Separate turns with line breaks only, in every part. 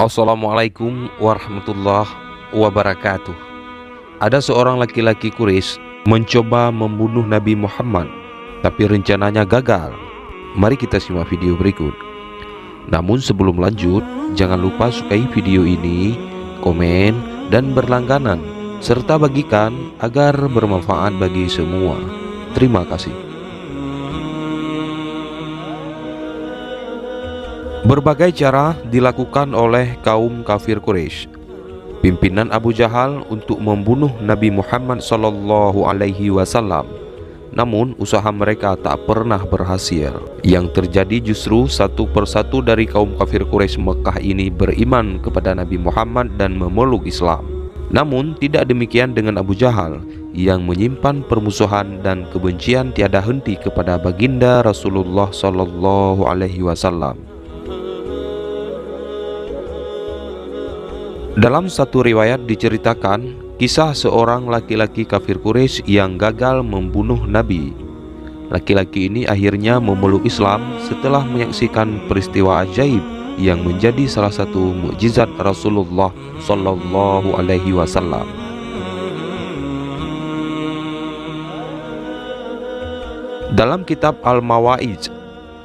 Assalamualaikum warahmatullahi wabarakatuh. Ada seorang laki-laki Quraisy mencoba membunuh Nabi Muhammad, tapi rencananya gagal. Mari kita simak video berikut. Namun sebelum lanjut, jangan lupa sukai video ini, komen, dan berlangganan, serta bagikan agar bermanfaat bagi semua. Terima kasih. Berbagai cara dilakukan oleh kaum kafir Quraisy, pimpinan Abu Jahal, untuk membunuh Nabi Muhammad SAW. Namun usaha mereka tak pernah berhasil. Yang terjadi justru satu persatu dari kaum kafir Quraisy Mekah ini beriman kepada Nabi Muhammad dan memeluk Islam. Namun tidak demikian dengan Abu Jahal yang menyimpan permusuhan dan kebencian tiada henti kepada baginda Rasulullah SAW. Dalam satu riwayat diceritakan kisah seorang laki-laki kafir Quraisy yang gagal membunuh Nabi. Laki-laki ini akhirnya memeluk Islam setelah menyaksikan peristiwa ajaib yang menjadi salah satu mukjizat Rasulullah SAW. Dalam kitab Al-Mawa'iz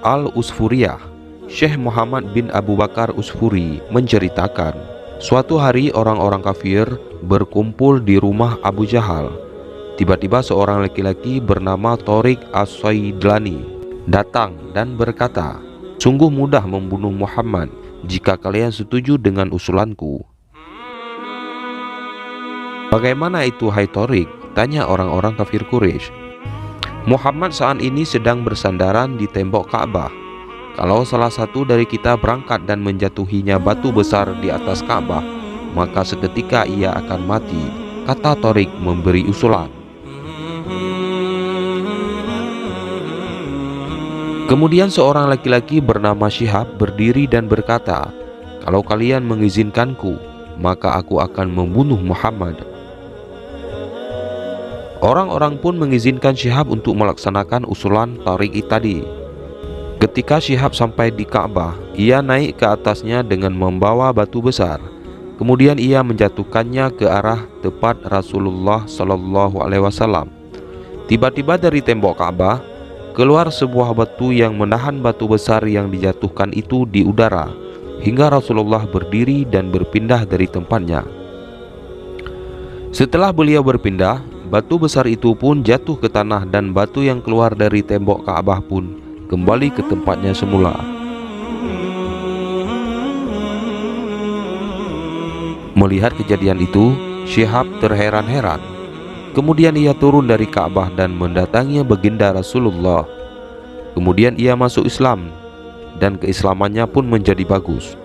Al-Usfuriyah, Syekh Muhammad bin Abu Bakar Usfuri menceritakan, suatu hari orang-orang kafir berkumpul di rumah Abu Jahal. Tiba-tiba seorang laki-laki bernama Tariq As-Saidlani datang dan berkata, "Sungguh mudah membunuh Muhammad jika kalian setuju dengan usulanku." "Bagaimana itu, hai Tariq?" tanya orang-orang kafir Quraisy. "Muhammad saat ini sedang bersandaran di tembok Ka'bah. Kalau salah satu dari kita berangkat dan menjatuhinya batu besar di atas Ka'bah, maka seketika ia akan mati," kata Tariq memberi usulan. Kemudian seorang laki-laki bernama Syihab berdiri dan berkata, "Kalau kalian mengizinkanku, maka aku akan membunuh Muhammad." Orang-orang pun mengizinkan Syihab untuk melaksanakan usulan Tariq tadi. Ketika Syihab sampai di Ka'bah, ia naik ke atasnya dengan membawa batu besar. Kemudian ia menjatuhkannya ke arah tepat Rasulullah SAW. Tiba-tiba dari tembok Ka'bah keluar sebuah batu yang menahan batu besar yang dijatuhkan itu di udara, hingga Rasulullah berdiri dan berpindah dari tempatnya. Setelah beliau berpindah, batu besar itu pun jatuh ke tanah dan batu yang keluar dari tembok Ka'bah pun kembali ke tempatnya semula. Melihat kejadian itu, Syihab terheran-heran. Kemudian ia turun dari Ka'bah dan mendatangi baginda Rasulullah. Kemudian ia masuk Islam dan keislamannya pun menjadi bagus.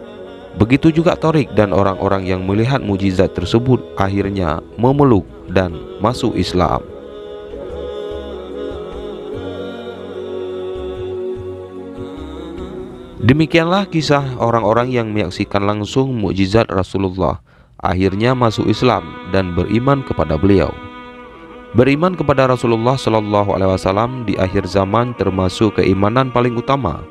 Begitu juga Tariq dan orang-orang yang melihat mukjizat tersebut akhirnya memeluk dan masuk Islam. Demikianlah kisah orang-orang yang menyaksikan langsung mukjizat Rasulullah, akhirnya masuk Islam dan beriman kepada beliau. Beriman kepada Rasulullah SAW di akhir zaman termasuk keimanan paling utama,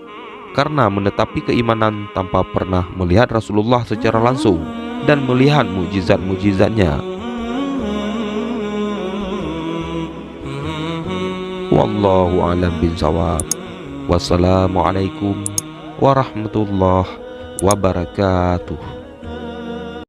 karena menetapi keimanan tanpa pernah melihat Rasulullah secara langsung dan melihat mukjizat-mukjizatnya. Wallahu a'lam bishawab. Wassalamualaikum warahmatullahi wabarakatuh.